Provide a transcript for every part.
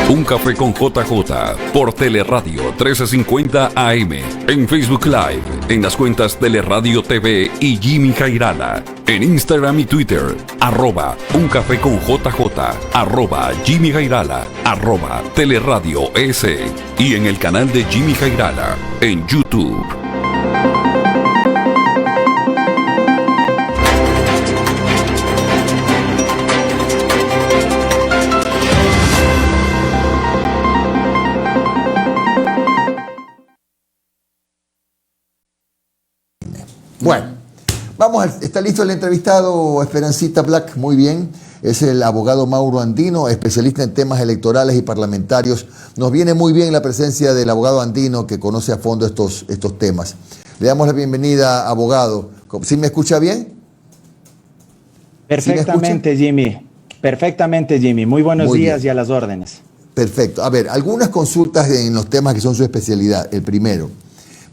Un café con JJ por Teleradio 1350 AM, en Facebook Live, en las cuentas Teleradio TV y Jimmy Jairala, en Instagram y Twitter, @Un café con JJ, @Jimmy Jairala, @Teleradio S, y en el canal de Jimmy Jairala en YouTube. Bueno, está listo el entrevistado Esperancita Black, muy bien. Es el abogado Mauro Andino, especialista en temas electorales y parlamentarios. Nos viene muy bien la presencia del abogado Andino, que conoce a fondo estos temas. Le damos la bienvenida, abogado. ¿Sí me escucha bien? Perfectamente, ¿Sí Jimmy. Perfectamente, Jimmy. Muy buenos días y a las órdenes. Perfecto. A ver, algunas consultas en los temas que son su especialidad. El primero,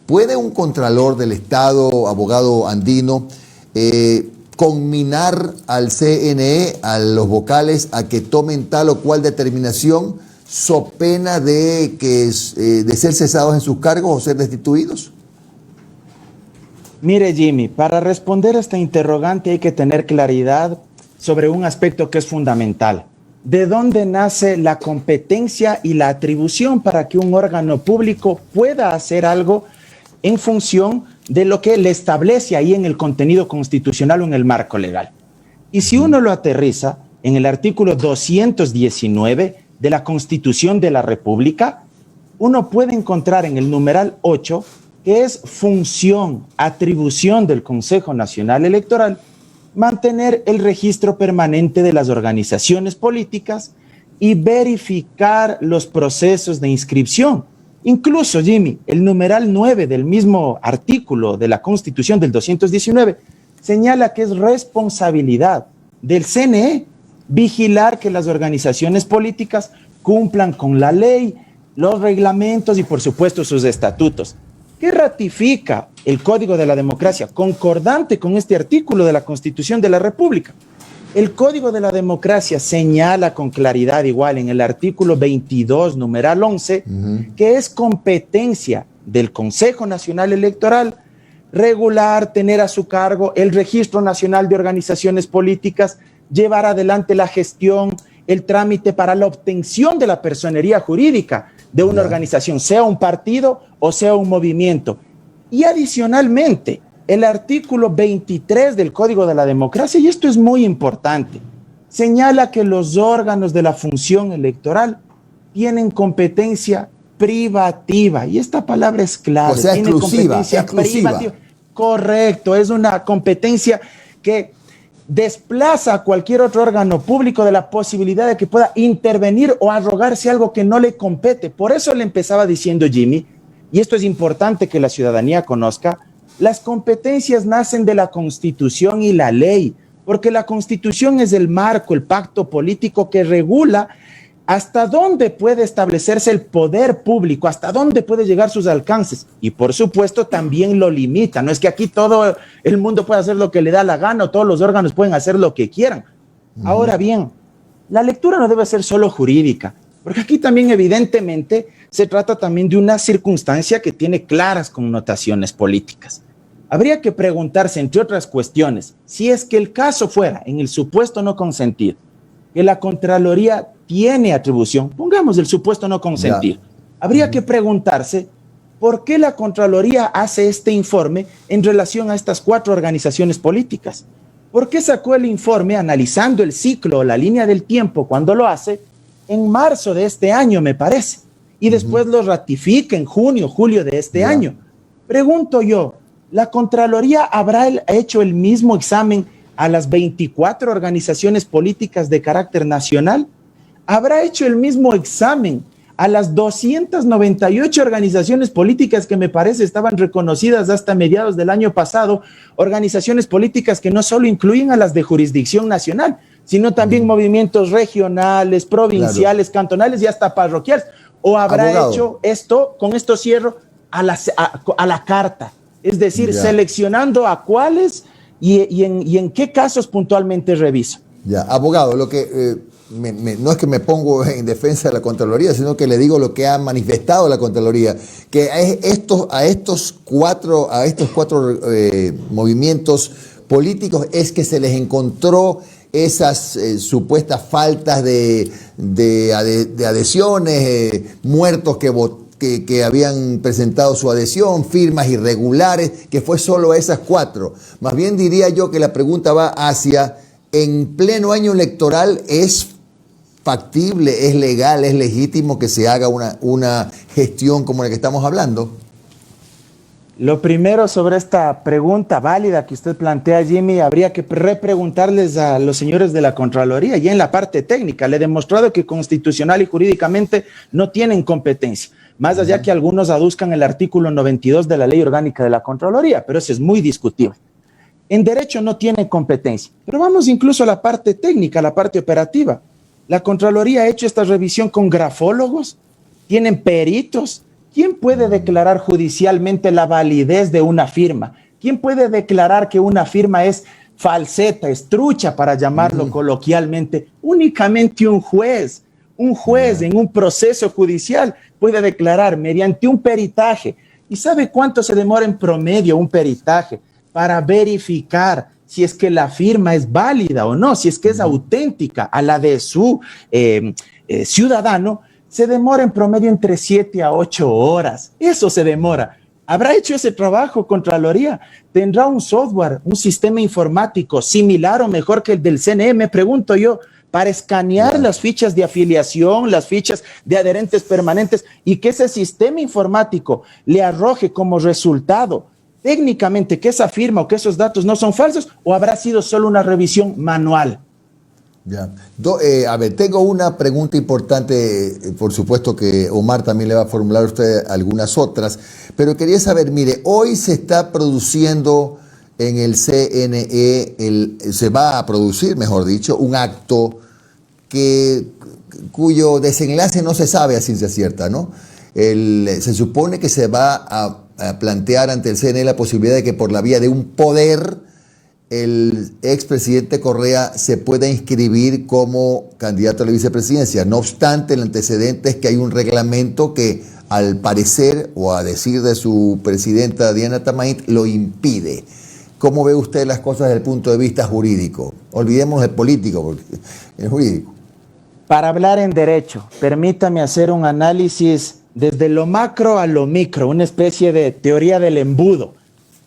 ¿puede un contralor del Estado, abogado Andino, conminar al CNE, a los vocales, a que tomen tal o cual determinación, so pena de ser cesados en sus cargos o ser destituidos? Mire, Jimmy, para responder a esta interrogante hay que tener claridad sobre un aspecto que es fundamental. ¿De dónde nace la competencia y la atribución para que un órgano público pueda hacer algo en función de lo que le establece ahí en el contenido constitucional o en el marco legal? Y si uno lo aterriza en el artículo 219 de la Constitución de la República, uno puede encontrar en el numeral 8, que es función, atribución del Consejo Nacional Electoral, mantener el registro permanente de las organizaciones políticas y verificar los procesos de inscripción. Incluso, Jimmy, el numeral 9 del mismo artículo de la Constitución del 219 señala que es responsabilidad del CNE vigilar que las organizaciones políticas cumplan con la ley, los reglamentos y, por supuesto, sus estatutos. ¿Qué ratifica el Código de la Democracia, concordante con este artículo de la Constitución de la República? El Código de la Democracia señala con claridad, igual en el artículo 22, numeral 11, que es competencia del Consejo Nacional Electoral regular, tener a su cargo el Registro Nacional de Organizaciones Políticas, llevar adelante la gestión, el trámite para la obtención de la personería jurídica de una organización, sea un partido o sea un movimiento. Y adicionalmente, el artículo 23 del Código de la Democracia, y esto es muy importante, señala que los órganos de la función electoral tienen competencia privativa, y esta palabra es clave. O sea, tiene competencia privativa. Correcto, es una competencia que desplaza a cualquier otro órgano público de la posibilidad de que pueda intervenir o arrogarse algo que no le compete. Por eso le empezaba diciendo, Jimmy, y esto es importante que la ciudadanía conozca, las competencias nacen de la Constitución y la ley, porque la Constitución es el marco, el pacto político que regula hasta dónde puede establecerse el poder público, hasta dónde puede llegar sus alcances. Y por supuesto también lo limita. No es que aquí todo el mundo puede hacer lo que le da la gana o todos los órganos pueden hacer lo que quieran. Ahora bien, la lectura no debe ser solo jurídica, porque aquí también evidentemente se trata también de una circunstancia que tiene claras connotaciones políticas. Habría que preguntarse, entre otras cuestiones, si es que el caso fuera, en el supuesto no consentido, que la Contraloría tiene atribución, pongamos el supuesto no consentir, habría que preguntarse por qué la Contraloría hace este informe en relación a estas 4 organizaciones políticas. ¿Por qué sacó el informe analizando el ciclo o la línea del tiempo cuando lo hace en marzo de este año, me parece? Y después lo ratifica en junio, julio de este año. Pregunto yo, ¿la Contraloría habrá hecho el mismo examen a las 24 organizaciones políticas de carácter nacional? ¿Habrá hecho el mismo examen a las 298 organizaciones políticas que me parece estaban reconocidas hasta mediados del año pasado, organizaciones políticas que no solo incluyen a las de jurisdicción nacional, sino también movimientos regionales, provinciales, cantonales y hasta parroquiales? ¿O habrá hecho esto, con esto cierro, a la carta? Es decir, seleccionando a cuáles y en qué casos puntualmente reviso. Ya, abogado, lo que no es que me pongo en defensa de la Contraloría, sino que le digo lo que ha manifestado la Contraloría, que a estos cuatro movimientos políticos es que se les encontró esas supuestas faltas de adhesiones, muertos que habían presentado su adhesión, firmas irregulares, que fue solo a esas 4. Más bien diría yo que la pregunta va hacia, en pleno año electoral, ¿es factible, es legal, es legítimo que se haga una gestión como la que estamos hablando? Lo primero sobre esta pregunta válida que usted plantea, Jimmy, habría que repreguntarles a los señores de la Contraloría. Ya en la parte técnica, le he demostrado que constitucional y jurídicamente no tienen competencia. Más allá que algunos aduzcan el artículo 92 de la Ley Orgánica de la Contraloría, pero eso es muy discutible. En derecho no tienen competencia. Pero vamos incluso a la parte técnica, a la parte operativa. La Contraloría ha hecho esta revisión con grafólogos, tienen peritos. ¿Quién puede declarar judicialmente la validez de una firma? ¿Quién puede declarar que una firma es falseta, es trucha, para llamarlo coloquialmente? Únicamente un juez. Un juez en un proceso judicial puede declarar mediante un peritaje. ¿Y sabe cuánto se demora en promedio un peritaje para verificar si es que la firma es válida o no, si es que es auténtica a la de su ciudadano? Se demora en promedio entre 7 a 8 horas. Eso se demora. ¿Habrá hecho ese trabajo Contraloría? ¿Tendrá un software, un sistema informático similar o mejor que el del CNE, me pregunto yo, para escanear las fichas de afiliación, las fichas de adherentes permanentes, y que ese sistema informático le arroje como resultado técnicamente que esa firma o que esos datos no son falsos, o habrá sido solo una revisión manual? Ya. A ver, tengo una pregunta importante, por supuesto que Omar también le va a formular a usted algunas otras, pero quería saber, mire, hoy se está produciendo en el CNE, se va a producir, mejor dicho, un acto cuyo desenlace no se sabe a ciencia cierta, ¿no? Se supone que se va a plantear ante el CNE la posibilidad de que por la vía de un poder el expresidente Correa se pueda inscribir como candidato a la vicepresidencia. No obstante, el antecedente es que hay un reglamento que, al parecer, o a decir de su presidenta Diana Tamaint, lo impide. ¿Cómo ve usted las cosas desde el punto de vista jurídico? Olvidemos el político, porque es jurídico. Para hablar en derecho, permítame hacer un análisis desde lo macro a lo micro, una especie de teoría del embudo.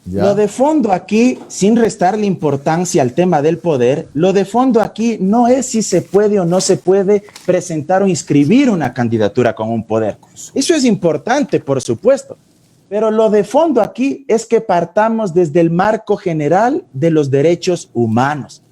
¿Ya? Lo de fondo aquí, sin restarle importancia al tema del poder, lo de fondo aquí no es si se puede o no se puede presentar o inscribir una candidatura con un poder. Eso es importante, por supuesto. Pero lo de fondo aquí es que partamos desde el marco general de los derechos humanos.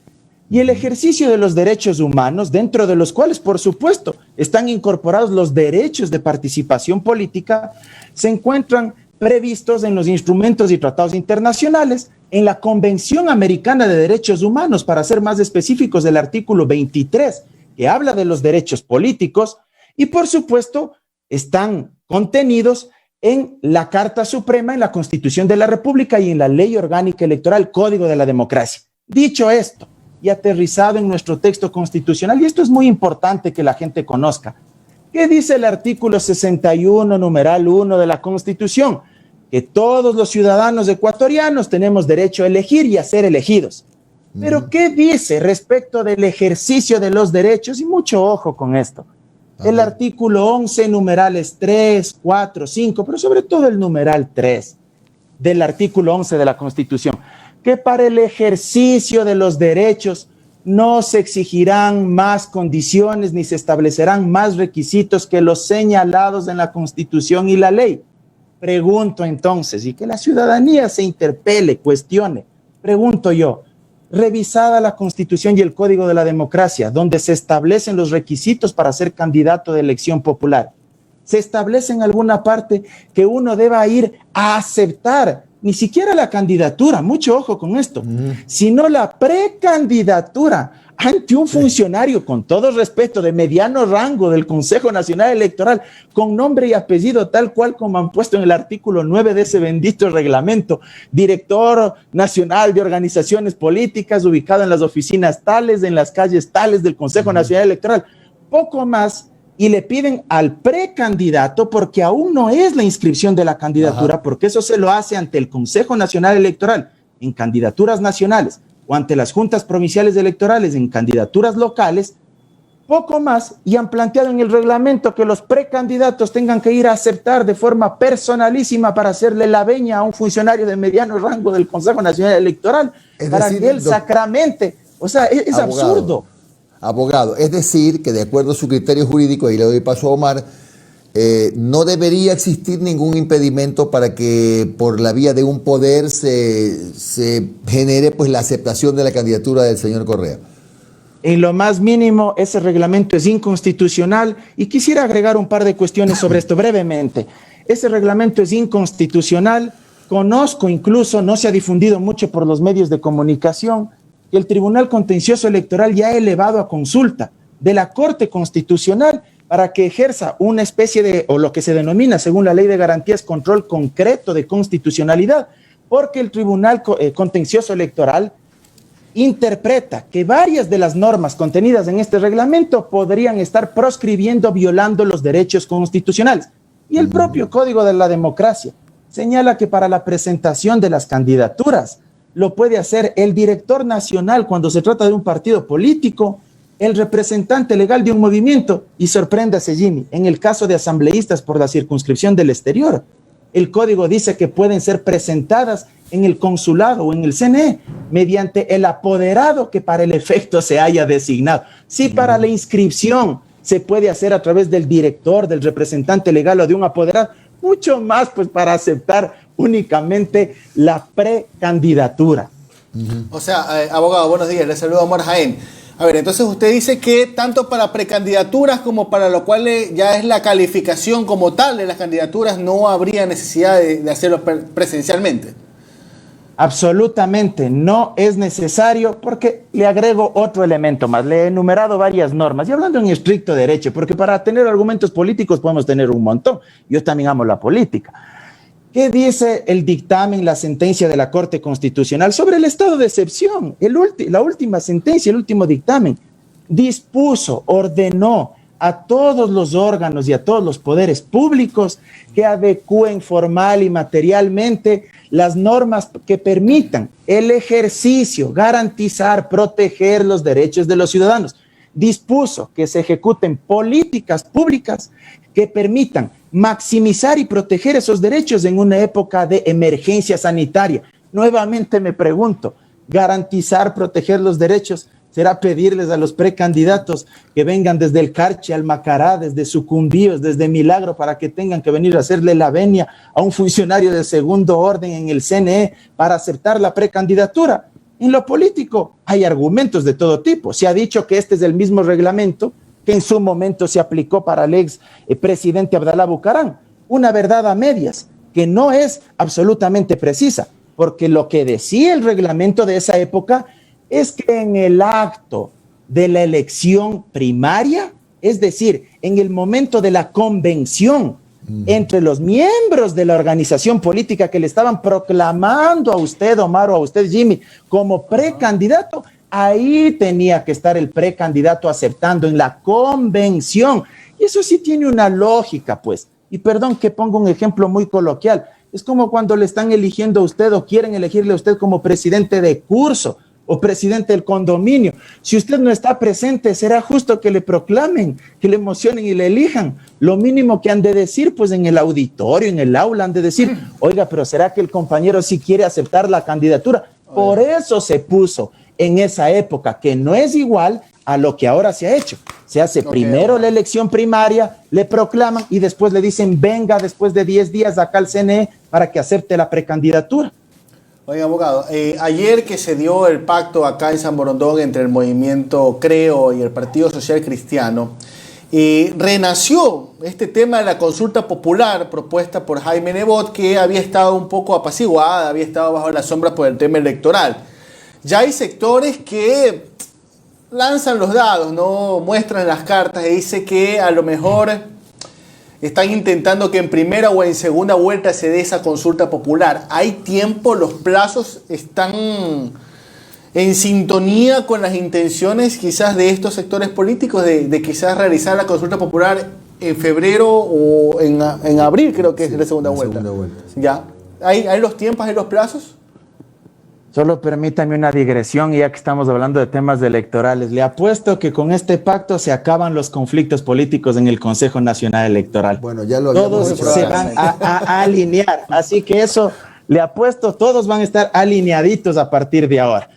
Y el ejercicio de los derechos humanos, dentro de los cuales, por supuesto, están incorporados los derechos de participación política, se encuentran previstos en los instrumentos y tratados internacionales, en la Convención Americana de Derechos Humanos, para ser más específicos, del artículo 23, que habla de los derechos políticos, y por supuesto están contenidos en la Carta Suprema, en la Constitución de la República y en la Ley Orgánica Electoral, Código de la Democracia. Dicho esto y aterrizado en nuestro texto constitucional, y esto es muy importante que la gente conozca, ¿qué dice el artículo 61, numeral 1 de la Constitución? Que todos los ciudadanos ecuatorianos tenemos derecho a elegir y a ser elegidos. Pero ¿qué dice respecto del ejercicio de los derechos? Y mucho ojo con esto. El artículo 11, numerales 3, 4, 5, pero sobre todo el numeral 3 del artículo 11 de la Constitución, que para el ejercicio de los derechos no se exigirán más condiciones ni se establecerán más requisitos que los señalados en la Constitución y la ley. Pregunto entonces, y que la ciudadanía se interpele, cuestione, pregunto yo, revisada la Constitución y el Código de la Democracia, donde se establecen los requisitos para ser candidato de elección popular, ¿se establece en alguna parte que uno deba ir a aceptar ni siquiera la candidatura, mucho ojo con esto, sino la precandidatura ante un funcionario, con todo respeto, de mediano rango del Consejo Nacional Electoral, con nombre y apellido tal cual como han puesto en el artículo 9 de ese bendito reglamento, director nacional de organizaciones políticas, ubicado en las oficinas tales, en las calles tales del Consejo Nacional Electoral, poco más, y le piden al precandidato, porque aún no es la inscripción de la candidatura, porque eso se lo hace ante el Consejo Nacional Electoral en candidaturas nacionales, o ante las juntas provinciales electorales en candidaturas locales, poco más, y han planteado en el reglamento que los precandidatos tengan que ir a aceptar de forma personalísima para hacerle la veña a un funcionario de mediano rango del Consejo Nacional Electoral, para que él sacramente, o sea, es absurdo. Abogado, es decir, que de acuerdo a su criterio jurídico, y le doy paso a Omar, no debería existir ningún impedimento para que por la vía de un poder se genere pues la aceptación de la candidatura del señor Correa. En lo más mínimo, ese reglamento es inconstitucional, y quisiera agregar un par de cuestiones sobre esto brevemente. Ese reglamento es inconstitucional. Conozco incluso, no se ha difundido mucho por los medios de comunicación, que el Tribunal Contencioso Electoral ya ha elevado a consulta de la Corte Constitucional para que ejerza una especie de, o lo que se denomina, según la Ley de Garantías, control concreto de constitucionalidad, porque el Tribunal Contencioso Electoral interpreta que varias de las normas contenidas en este reglamento podrían estar proscribiendo, violando los derechos constitucionales. Y el propio Código de la Democracia señala que para la presentación de las candidaturas lo puede hacer el director nacional cuando se trata de un partido político, el representante legal de un movimiento, y sorpréndase, Jimmy, en el caso de asambleístas por la circunscripción del exterior, el código dice que pueden ser presentadas en el consulado o en el CNE mediante el apoderado que para el efecto se haya designado. Si para la inscripción se puede hacer a través del director, del representante legal o de un apoderado, mucho más pues para aceptar únicamente la precandidatura. O sea, abogado, buenos días, le saludo a Omar Jaén. A ver, entonces usted dice que tanto para precandidaturas como para lo cual ya es la calificación como tal de las candidaturas no habría necesidad de hacerlo presencialmente. Absolutamente no es necesario, porque le agrego otro elemento más. Le he enumerado varias normas y hablando en estricto derecho, porque para tener argumentos políticos podemos tener un montón. Yo también amo la política. ¿Qué dice el dictamen, la sentencia de la Corte Constitucional sobre el estado de excepción? La última sentencia, el último dictamen, dispuso, ordenó a todos los órganos y a todos los poderes públicos que adecúen formal y materialmente las normas que permitan el ejercicio, garantizar, proteger los derechos de los ciudadanos. Dispuso que se ejecuten políticas públicas que permitan maximizar y proteger esos derechos en una época de emergencia sanitaria. Nuevamente me pregunto, garantizar, proteger los derechos, ¿será pedirles a los precandidatos que vengan desde el Carchi al Macará, desde Sucumbíos, desde Milagro, para que tengan que venir a hacerle la venia a un funcionario de segundo orden en el CNE para aceptar la precandidatura? En lo político hay argumentos de todo tipo. Se ha dicho que este es el mismo reglamento que en su momento se aplicó para el ex presidente Abdalá Bucaram. Una verdad a medias, que no es absolutamente precisa, porque lo que decía el reglamento de esa época es que en el acto de la elección primaria, es decir, en el momento de la convención entre los miembros de la organización política que le estaban proclamando a usted, Omar, o a usted, Jimmy, como precandidato, ahí tenía que estar el precandidato aceptando en la convención. Y eso sí tiene una lógica, pues. Y perdón que ponga un ejemplo muy coloquial. Es como cuando le están eligiendo a usted o quieren elegirle a usted como presidente de curso o presidente del condominio. Si usted no está presente, será justo que le proclamen, que le emocionen y le elijan. Lo mínimo que han de decir, pues en el auditorio, en el aula, han de decir, oiga, pero ¿será que el compañero sí quiere aceptar la candidatura? Por eso se puso en esa época, que no es igual a lo que ahora se ha hecho. Se hace primero la elección primaria, le proclaman y después le dicen, venga después de 10 días acá al CNE para que acepte la precandidatura. Oiga, abogado, ayer que se dio el pacto acá en San Borondón entre el movimiento Creo y el Partido Social Cristiano, renació este tema de la consulta popular propuesta por Jaime Nebot, que había estado un poco apaciguada, había estado bajo la sombra por el tema electoral. Ya hay sectores que lanzan los dados, ¿no? Muestran las cartas y dice que a lo mejor están intentando que en primera o en segunda vuelta se dé esa consulta popular. ¿Hay tiempo? ¿Los plazos están en sintonía con las intenciones quizás de estos sectores políticos de quizás realizar la consulta popular en febrero o en abril? Creo que es la segunda vuelta. ¿Ya? ¿Hay los tiempos, hay los plazos? Solo permítame una digresión, y ya que estamos hablando de temas electorales, le apuesto que con este pacto se acaban los conflictos políticos en el Consejo Nacional Electoral. Bueno, ya lo habíamos todos se van a alinear, así que eso le apuesto, todos van a estar alineaditos a partir de ahora.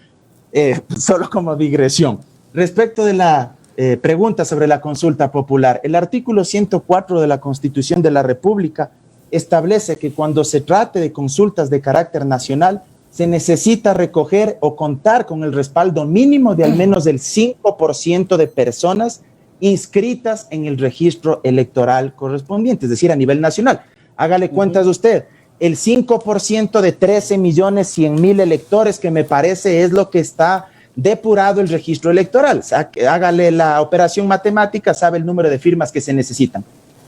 Solo como digresión. Respecto de la pregunta sobre la consulta popular, el artículo 104 de la Constitución de la República establece que cuando se trate de consultas de carácter nacional, se necesita recoger o contar con el respaldo mínimo de al menos el 5% de personas inscritas en el registro electoral correspondiente, es decir, a nivel nacional. Hágale cuentas usted, el 5% de 13.100.000 electores, que me parece es lo que está depurado el registro electoral. Hágale la operación matemática, sabe el número de firmas que se necesitan.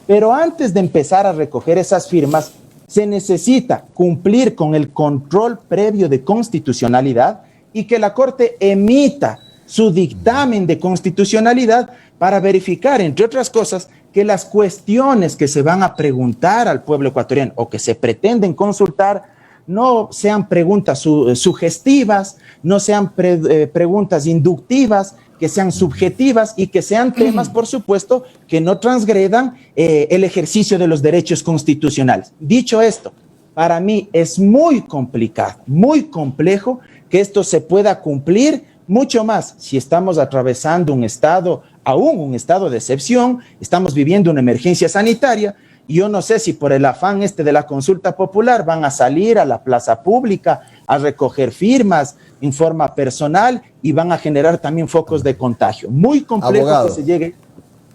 Pero antes de empezar a recoger esas firmas, se necesita cumplir con el control previo de constitucionalidad y que la Corte emita su dictamen de constitucionalidad para verificar, entre otras cosas, que las cuestiones que se van a preguntar al pueblo ecuatoriano o que se pretenden consultar no sean preguntas sugestivas, no sean preguntas inductivas, que sean subjetivas y que sean temas, por supuesto, que no transgredan el ejercicio de los derechos constitucionales. Dicho esto, para mí es muy complicado, muy complejo que esto se pueda cumplir, mucho más si estamos atravesando un estado de excepción, estamos viviendo una emergencia sanitaria. Y yo no sé si por el afán de la consulta popular van a salir a la plaza pública a recoger firmas en forma personal y van a generar también focos de contagio. Muy complejo que se llegue.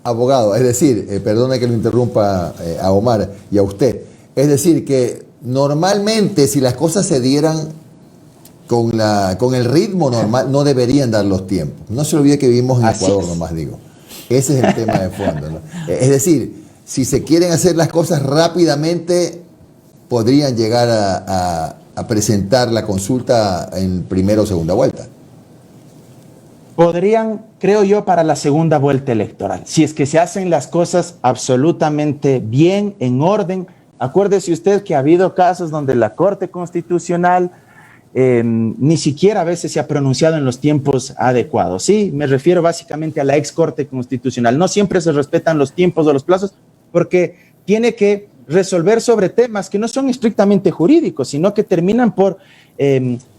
Abogado, es decir, perdone que lo interrumpa a Omar y a usted, es decir, que normalmente si las cosas se dieran con el ritmo normal, no deberían dar los tiempos. No se olvide que vivimos en Ecuador, nomás digo. Ese es el tema de fondo, ¿no? Es decir, si se quieren hacer las cosas rápidamente, podrían llegar a presentar la consulta en primera o segunda vuelta. Podrían, creo yo, para la segunda vuelta electoral. Si es que se hacen las cosas absolutamente bien, en orden. Acuérdese usted que ha habido casos donde la Corte Constitucional ni siquiera a veces se ha pronunciado en los tiempos adecuados. Sí, me refiero básicamente a la ex Corte Constitucional. No siempre se respetan los tiempos o los plazos porque tiene que resolver sobre temas que no son estrictamente jurídicos, sino que terminan por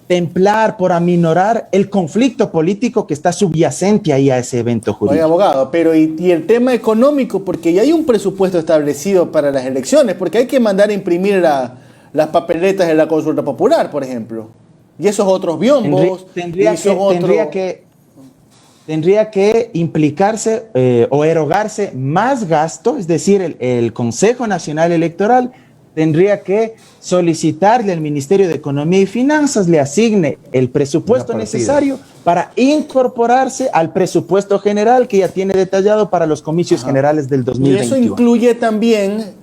templar, por aminorar el conflicto político que está subyacente ahí a ese evento jurídico. Oye, abogado, pero y el tema económico, porque ya hay un presupuesto establecido para las elecciones, porque hay que mandar a imprimir las papeletas de la consulta popular, por ejemplo. Y esos otros biombos. Tendría que implicarse o erogarse más gasto, es decir, el Consejo Nacional Electoral tendría que solicitarle al Ministerio de Economía y Finanzas le asigne el presupuesto necesario para incorporarse al presupuesto general que ya tiene detallado para los comicios generales del 2021. Y eso incluye también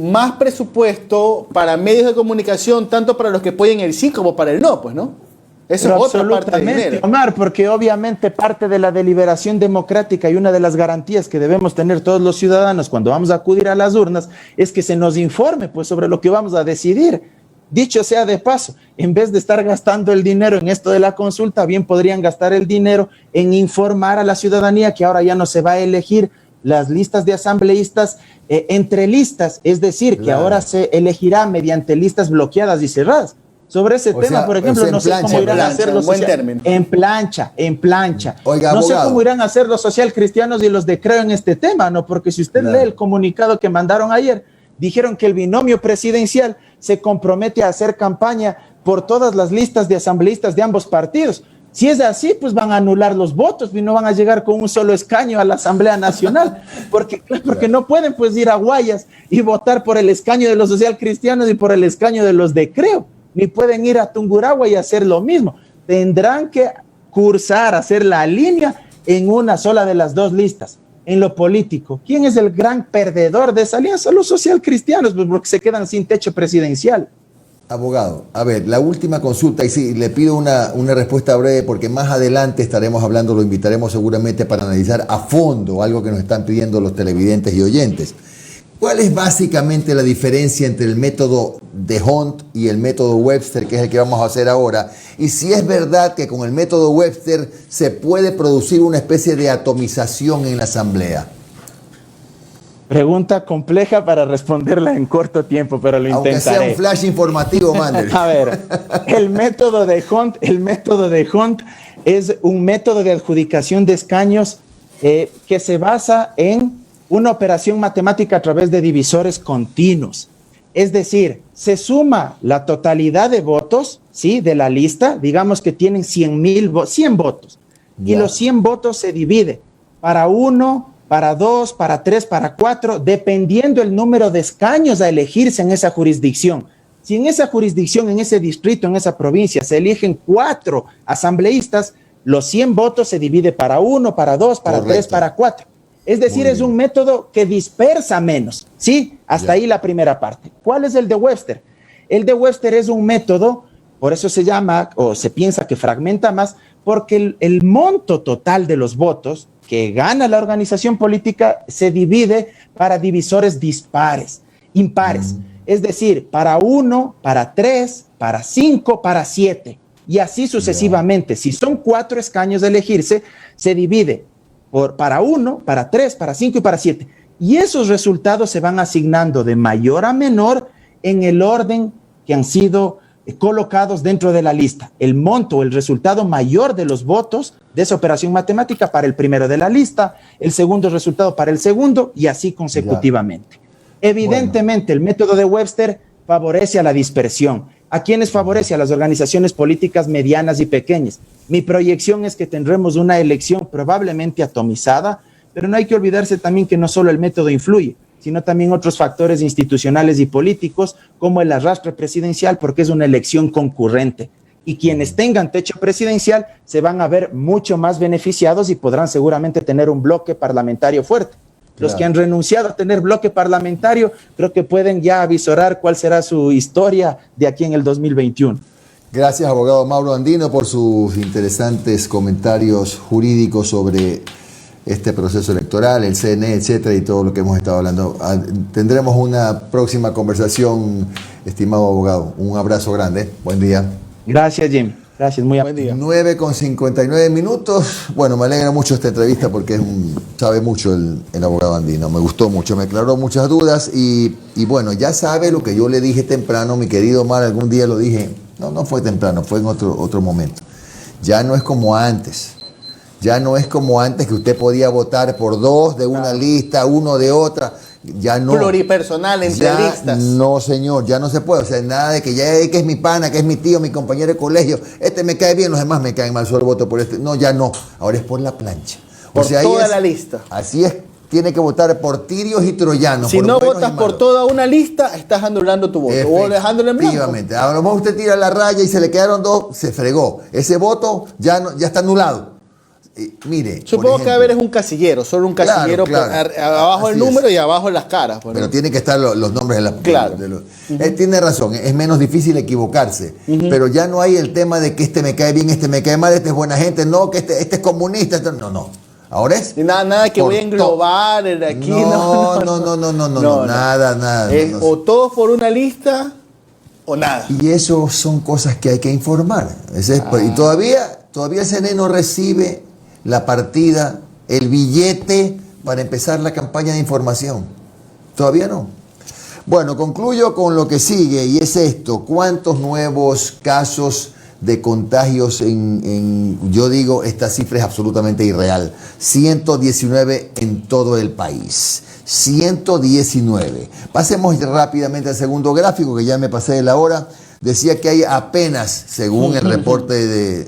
más presupuesto para medios de comunicación, tanto para los que apoyen el sí como para el no, pues, ¿no? Eso es otra parte de dinero. Omar, porque obviamente parte de la deliberación democrática y una de las garantías que debemos tener todos los ciudadanos cuando vamos a acudir a las urnas es que se nos informe pues, sobre lo que vamos a decidir. Dicho sea de paso, en vez de estar gastando el dinero en esto de la consulta, bien podrían gastar el dinero en informar a la ciudadanía que ahora ya no se va a elegir las listas de asambleístas entre listas, es decir, que ahora se elegirá mediante listas bloqueadas y cerradas. Sobre ese tema, por ejemplo, no sé cómo irán a hacer los en plancha. Oiga, no sé cómo irán a hacer los social cristianos y los de Creo en este tema, ¿no? Porque si usted lee el comunicado que mandaron ayer, dijeron que el binomio presidencial se compromete a hacer campaña por todas las listas de asambleístas de ambos partidos. Si es así, pues van a anular los votos y no van a llegar con un solo escaño a la Asamblea Nacional, porque no pueden pues ir a Guayas y votar por el escaño de los socialcristianos y por el escaño de los de Creo, ni pueden ir a Tungurahua y hacer lo mismo. Tendrán que cursar, hacer la línea en una sola de las dos listas. En lo político, ¿quién es el gran perdedor de esa alianza? Los socialcristianos, pues porque se quedan sin techo presidencial. Abogado, a ver, la última consulta, y sí, le pido una respuesta breve porque más adelante estaremos hablando, lo invitaremos seguramente para analizar a fondo algo que nos están pidiendo los televidentes y oyentes. ¿Cuál es básicamente la diferencia entre el método de Hunt y el método Webster, que es el que vamos a hacer ahora? Y si es verdad que con el método Webster se puede producir una especie de atomización en la Asamblea. Pregunta compleja para responderla en corto tiempo, pero lo intentaré. Aunque sea un flash informativo, Mander. A ver, el método de Hunt es un método de adjudicación de escaños que se basa en una operación matemática a través de divisores continuos. Es decir, se suma la totalidad de votos, ¿sí?, de la lista, digamos que tienen 100 votos, y los 100 votos se divide para 1, para 2, para 3, para 4, dependiendo el número de escaños a elegirse en esa jurisdicción. Si en esa jurisdicción, en ese distrito, en esa provincia, se eligen 4 asambleístas, los 100 votos se divide para 1, para 2, para 3, para 4. Es decir, es un método que dispersa menos, ¿sí? Hasta ahí la primera parte. ¿Cuál es el de Webster? El de Webster es un método, por eso se llama, o se piensa que fragmenta más, porque el monto total de los votos que gana la organización política se divide para divisores impares. Es decir, para 1, para 3, para 5, para 7. Y así sucesivamente. Si son 4 escaños de elegirse, se divide para 1, para 3, para 5 y para 7. Y esos resultados se van asignando de mayor a menor en el orden que han sido colocados dentro de la lista. El monto, el resultado mayor de los votos de esa operación matemática para el primero de la lista, el segundo resultado para el segundo y así consecutivamente. Evidentemente, el método de Webster favorece a la dispersión. ¿A quiénes favorece? A las organizaciones políticas medianas y pequeñas. Mi proyección es que tendremos una elección probablemente atomizada, pero no hay que olvidarse también que no solo el método influye, sino también otros factores institucionales y políticos, como el arrastre presidencial, porque es una elección concurrente. Y quienes tengan techo presidencial se van a ver mucho más beneficiados y podrán seguramente tener un bloque parlamentario fuerte. Los que han renunciado a tener bloque parlamentario, creo que pueden ya avisorar cuál será su historia de aquí en el 2021. Gracias, abogado Mauro Andino, por sus interesantes comentarios jurídicos sobre este proceso electoral, el CNE, etcétera, y todo lo que hemos estado hablando. Tendremos una próxima conversación, estimado abogado. Un abrazo grande. Buen día. Gracias, Jim. Gracias, muy buen día. 9:59. Bueno, me alegra mucho esta entrevista porque sabe mucho el abogado Andino. Me gustó mucho, me aclaró muchas dudas y bueno, ya sabe lo que yo le dije temprano, mi querido Omar, algún día lo dije. No fue temprano, fue en otro momento. Ya no es como antes. Ya no es como antes que usted podía votar por 2 de una lista, 1 de otra. Ya no. Pluripersonal, entre listas. No, señor, ya no se puede. O sea, nada de que que es mi pana, que es mi tío, mi compañero de colegio. Este me cae bien, los demás me caen mal, solo voto por este. No, ya no. Ahora es por la plancha. Por toda la lista. Así es. Tiene que votar por tirios y troyanos. Si no votas por toda una lista, estás anulando tu voto o dejándolo en blanco. Efectivamente. A lo mejor usted tira la raya y se le quedaron 2, se fregó. Ese voto ya está anulado. Mire, supongo que a ver es un casillero, solo un casillero, claro. Abajo el número y abajo las caras. Pero tiene que estar los nombres en la. Claro. Él tiene razón, es menos difícil equivocarse, pero ya no hay el tema de que este me cae bien, este me cae mal, este es buena gente, no, que este es comunista, no. Ahora es. Nada que voy a englobar aquí. No, nada. O todos por una lista o nada. Y eso son cosas que hay que informar. Y todavía el CNE no recibe la partida, el billete para empezar la campaña de información. Todavía no. Bueno, concluyo con lo que sigue y es esto. ¿Cuántos nuevos casos de contagios yo digo, esta cifra es absolutamente irreal? 119 en todo el país. 119. Pasemos rápidamente al segundo gráfico, que ya me pasé de la hora. Decía que hay apenas, según el reporte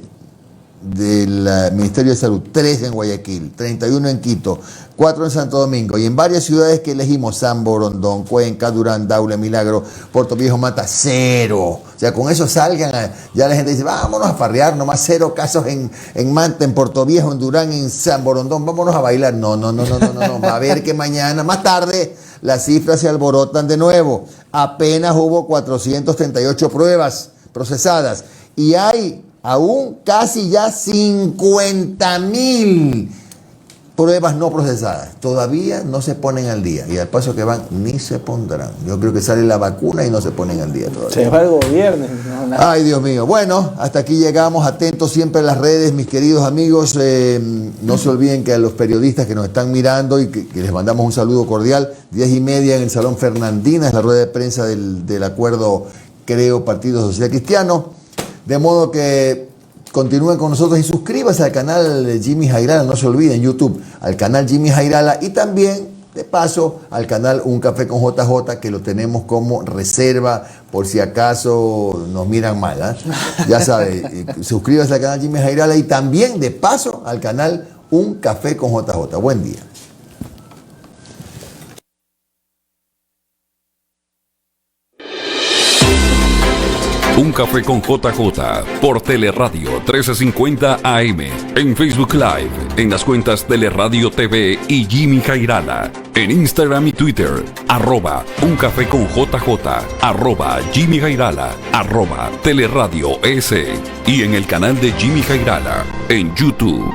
del Ministerio de Salud, 3 en Guayaquil, 31 en Quito, 4 en Santo Domingo y en varias ciudades que elegimos, San Borondón, Cuenca, Durán, Daule, Milagro, Puerto Viejo, Mata, 0. O sea, con eso salgan, ya la gente dice, vámonos a farrear, nomás 0 casos en Manta, en Puerto Viejo, en Durán, en San Borondón, vámonos a bailar. No, va a ver que mañana, más tarde, las cifras se alborotan de nuevo. Apenas hubo 438 pruebas procesadas y hay aún casi ya 50.000 pruebas no procesadas. Todavía no se ponen al día y al paso que van ni se pondrán. Yo creo que sale la vacuna y no se ponen al día todavía. Se va el gobierno. Ay, Dios mío. Bueno, hasta aquí llegamos. Atentos siempre a las redes, mis queridos amigos. No se olviden que a los periodistas que nos están mirando y que les mandamos un saludo cordial. 10:30 en el Salón Fernandina, es la rueda de prensa del acuerdo, creo, Partido Social Cristiano. De modo que continúen con nosotros y suscríbanse al canal de Jimmy Jairala, no se olviden, YouTube, al canal Jimmy Jairala y también, de paso, al canal Un Café con JJ, que lo tenemos como reserva por si acaso nos miran mal, ¿eh? Ya saben, suscríbanse al canal Jimmy Jairala y también, de paso, al canal Un Café con JJ. Buen día. Un Café con JJ por Teleradio 1350 AM, en Facebook Live, en las cuentas Teleradio TV y Jimmy Jairala, en Instagram y Twitter, @Un Café con JJ, @Jimmy Jairala, @Teleradio S, y en el canal de Jimmy Jairala en YouTube.